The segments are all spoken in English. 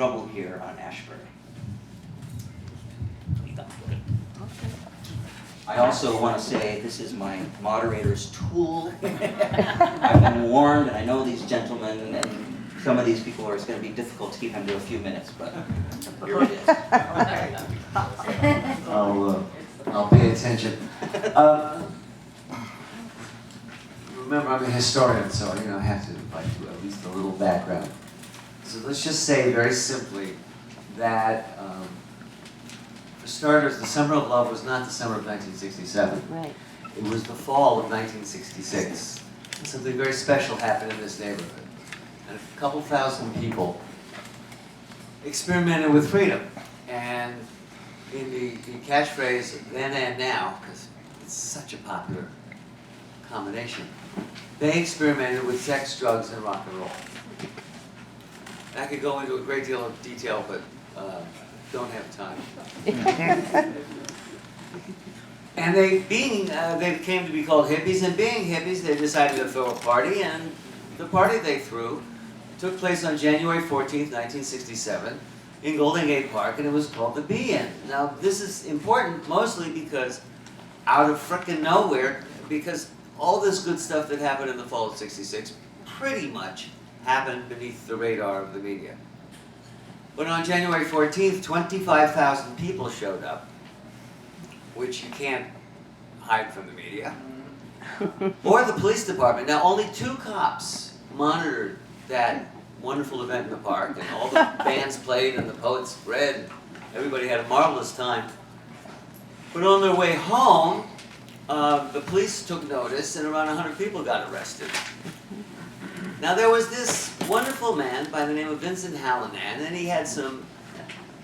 trouble here on Ashbury. I also want to say this is my moderator's tool. I've been warned, and I know these gentlemen, and some of these people are, it's going to be difficult to keep under a few minutes, but here it is. I'll pay attention. Remember, I'm a historian, so I have to do at least a little background. So let's just say very simply that, for starters, the Summer of Love was not the summer of 1967. Right. It was the fall of 1966. Something very special happened in this neighborhood. And a couple thousand people experimented with freedom. And in the catchphrase, then and now, because it's such a popular combination, they experimented with sex, drugs, and rock and roll. I could go into a great deal of detail, but don't have time. And they came to be called hippies, and being hippies, they decided to throw a party, and the party they threw took place on January 14th, 1967, in Golden Gate Park, and it was called the Be-In. Now, this is important mostly because out of frickin' nowhere, because all this good stuff that happened in the fall of '66 pretty much happened beneath the radar of the media. But on January 14th, 25,000 people showed up, which you can't hide from the media, or the police department. Now, only 2 cops monitored that wonderful event in the park, and all the bands played and the poets read, and everybody had a marvelous time. But on their way home, the police took notice, and around 100 people got arrested. Now, there was this wonderful man by the name of Vincent Hallinan, and he had some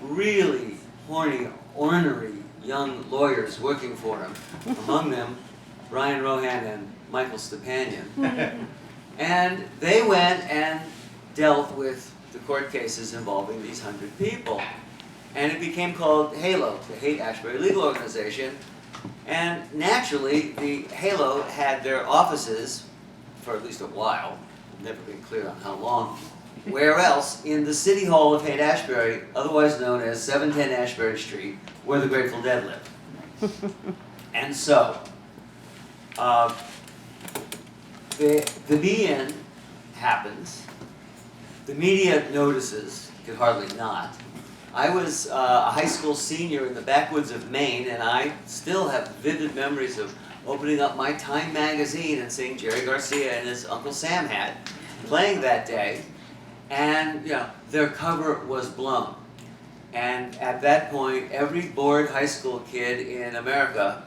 really horny, ornery young lawyers working for him, among them Brian Rohan and Michael Stepanian. And they went and dealt with the court cases involving these 100 people. And it became called HALO, the Haight-Ashbury Legal Organization. And naturally, the HALO had their offices, for at least a while, never been clear on how long, where else? In the City Hall of Haight-Ashbury, otherwise known as 710 Ashbury Street, where the Grateful Dead lived. And so, the Be-In happens. The media notices, could hardly not. I was a high school senior in the backwoods of Maine, and I still have vivid memories of opening up my Time magazine and seeing Jerry Garcia and his Uncle Sam hat playing that day, and their cover was blown. And at that point, every bored high school kid in America,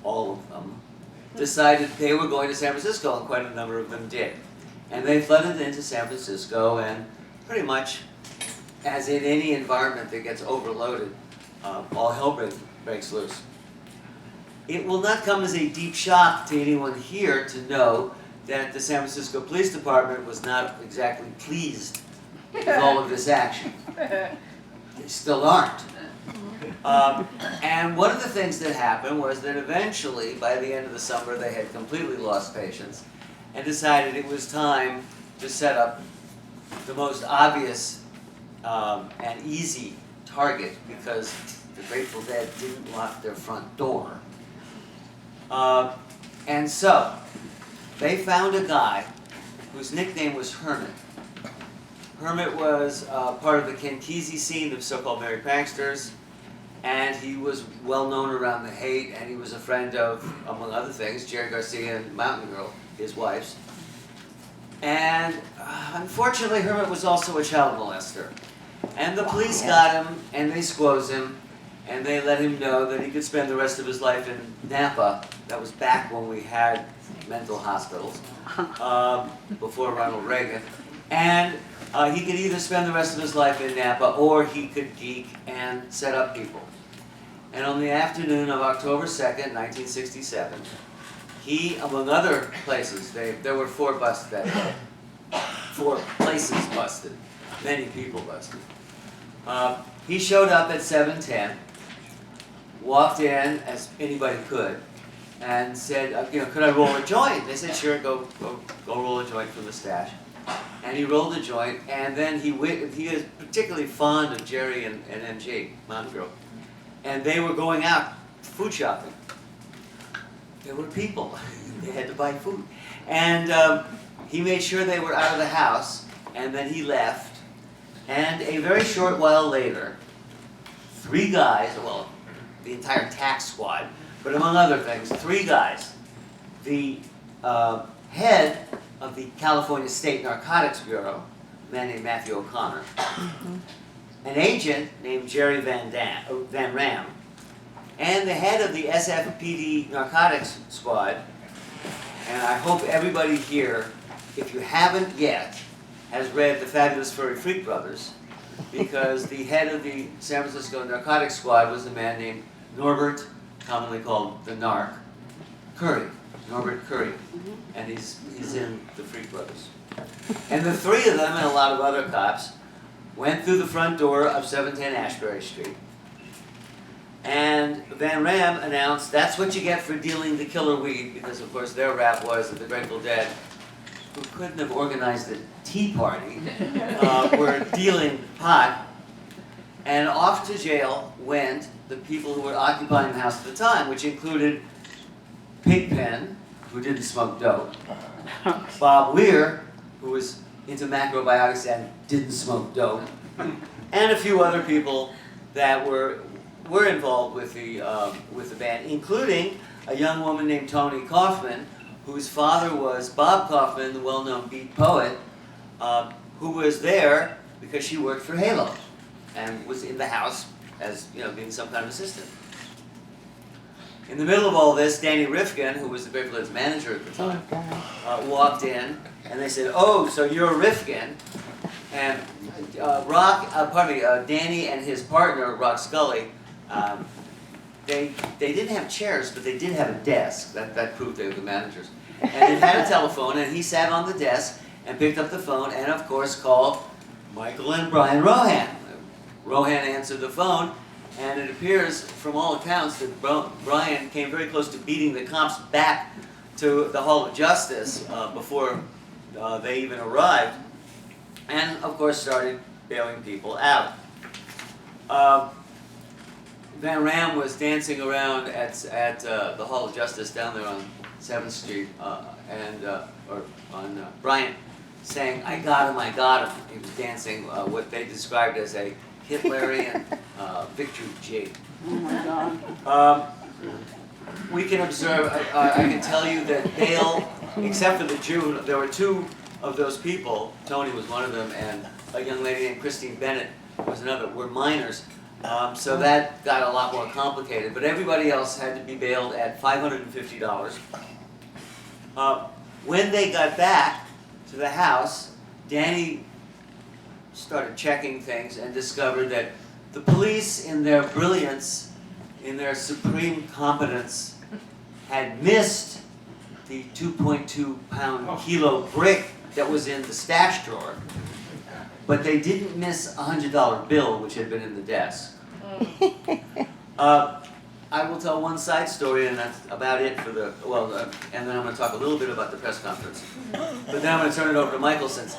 all of them, decided they were going to San Francisco, and quite a number of them did. And they flooded into San Francisco, and pretty much, as in any environment that gets overloaded, all hell breaks loose. It will not come as a deep shock to anyone here to know that the San Francisco Police Department was not exactly pleased with all of this action. They still aren't. And one of the things that happened was that eventually, by the end of the summer, they had completely lost patience and decided it was time to set up the most obvious and easy target, because the Grateful Dead didn't lock their front door. And so, they found a guy whose nickname was Hermit. Hermit was part of the Kankakee scene of so-called Merry Pranksters, and he was well known around the Haight, and he was a friend of, among other things, Jerry Garcia and Mountain Girl, his wives. And unfortunately, Hermit was also a child molester. And the police got him, and they squoze him, and they let him know that he could spend the rest of his life in Napa. That was back when we had mental hospitals, before Ronald Reagan. And he could either spend the rest of his life in Napa, or he could geek and set up people. And on the afternoon of October 2nd, 1967, he, among other places, there were 4 busts that day. 4 places busted, many people busted. He showed up at 7:10, walked in as anybody could, and said, could I roll a joint? They said, sure, go roll a joint from the stash. and he rolled a joint, and then he is particularly fond of Jerry and MG, Mountain Girl, and they were going out food shopping. There were people. They had to buy food. And he made sure they were out of the house, and then he left. And a very short while later, 3 guys, well, the entire tax squad, but among other things, 3 guys, the head of the California State Narcotics Bureau, a man named Matthew O'Connor, an agent named Jerry Van Ram, and the head of the SFPD Narcotics Squad. And I hope everybody here, if you haven't yet, has read The Fabulous Furry Freak Brothers, because the head of the San Francisco Narcotics Squad was a man named Norbert, commonly called the Narc, Curry, Norbert Curry, and he's in The Freak Brothers. And the 3 of them and a lot of other cops went through the front door of 710 Ashbury Street, and Van Ram announced, that's what you get for dealing the killer weed, because of course their rap was that the Grateful Dead, who couldn't have organized a tea party, were dealing pot. And off to jail went the people who were occupying the house at the time, which included Pigpen, who didn't smoke dope, Bob Weir, who was into macrobiotics and didn't smoke dope, and a few other people that were involved with the band, including a young woman named Toni Kaufman, whose father was Bob Kaufman, the well-known beat poet, who was there because she worked for Halo and was in the house as, being some kind of assistant. In the middle of all this, Danny Rifkin, who was the Grateful Dead's manager at the time, walked in, and they said, "Oh, so you're Rifkin?" And Danny and his partner, Rock Scully, they didn't have chairs, but they did have a desk. That proved they were the managers. And they had a telephone, and he sat on the desk and picked up the phone, and of course called Michael and Brian Rohan. Rohan answered the phone, and it appears from all accounts that Brian came very close to beating the cops back to the Hall of Justice before they even arrived, and of course started bailing people out. Van Ram was dancing around at the Hall of Justice down there on 7th Street or on Bryant, saying, "I got him, I got him." He was dancing what they described as a Hitlerian victory jig. Oh my God. We can observe, I can tell you that Dale, except for the Jew, there were 2 of those people, Tony was one of them, and a young lady named Christine Bennett was another, were minors. So that got a lot more complicated, but everybody else had to be bailed at $550. When they got back to the house, Danny started checking things and discovered that the police, in their brilliance, in their supreme competence, had missed the 2.2 kilo brick that was in the stash drawer, but they didn't miss a $100 bill which had been in the desk. I will tell one side story, and that's about it for the, and then I'm going to talk a little bit about the press conference. But then I'm going to turn it over to Michael, since,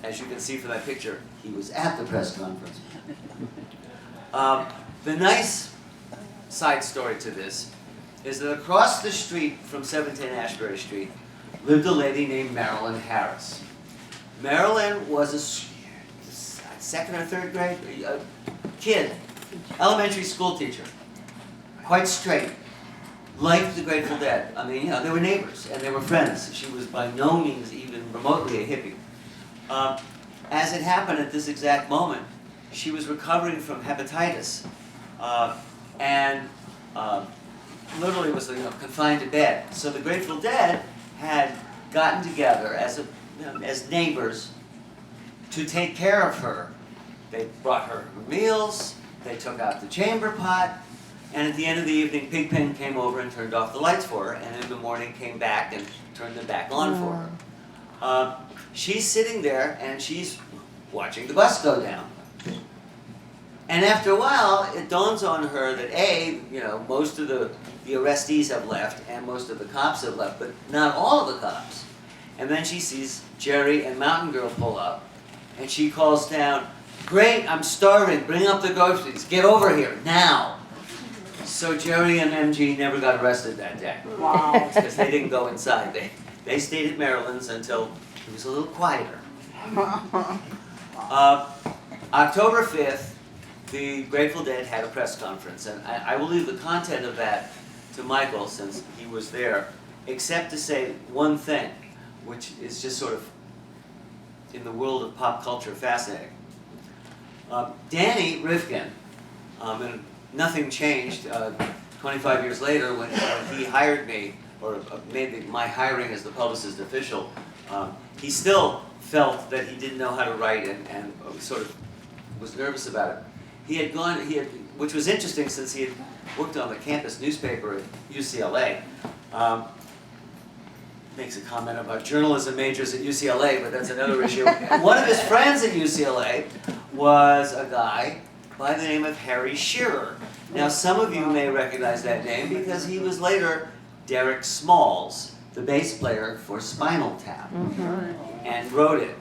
as you can see from that picture, he was at the press conference. The nice side story to this is that across the street from 710 Ashbury Street lived a lady named Marilyn Harris. Marilyn was a second or third grade kid, elementary school teacher, quite straight, liked the Grateful Dead. I mean, they were neighbors and they were friends. She was by no means even remotely a hippie. As it happened at this exact moment, she was recovering from hepatitis and literally was confined to bed. So the Grateful Dead had gotten together as neighbors to take care of her. They brought her meals, they took out the chamber pot, and at the end of the evening, Pigpen came over and turned off the lights for her, and in the morning came back and turned them back on for her. She's sitting there and she's watching the bus go down. And after a while, it dawns on her that most of the arrestees have left and most of the cops have left, but not all of the cops. And then she sees Jerry and Mountain Girl pull up, and she calls down, "Great, I'm starving, bring up the groceries, get over here, now." So Jerry and MG never got arrested that day. Wow. Because they didn't go inside. They stayed at Maryland's until it was a little quieter. October 5th, the Grateful Dead had a press conference, and I will leave the content of that to Michael since he was there, except to say one thing, which is just sort of, in the world of pop culture, fascinating. Danny Rifkin, and nothing changed 25 years later when he hired me, or made my hiring as the publicist official. He still felt that he didn't know how to write and sort of was nervous about it. He had, which was interesting since he had worked on the campus newspaper at UCLA. Makes a comment about journalism majors at UCLA, but that's another issue. One of his friends at UCLA was a guy by the name of Harry Shearer. Now, some of you may recognize that name because he was later Derek Smalls, the bass player for Spinal Tap, and wrote it.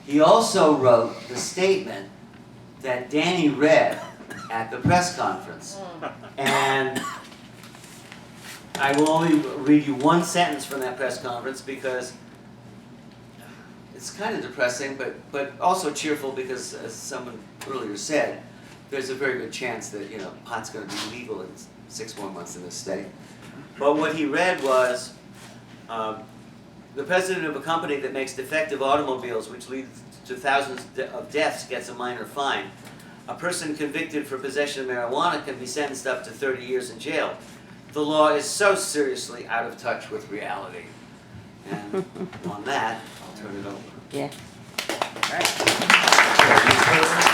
He also wrote the statement that Danny read at the press conference. And I will only read you one sentence from that press conference because it's kind of depressing, but also cheerful because, as someone earlier said, there's a very good chance that, you know, pot's going to be legal in 6 more months in this state. But what he read was, the president of a company that makes defective automobiles, which leads to thousands of deaths, gets a minor fine. A person convicted for possession of marijuana can be sentenced up to 30 years in jail. The law is so seriously out of touch with reality. And on that, I'll turn it over. Yeah. All right.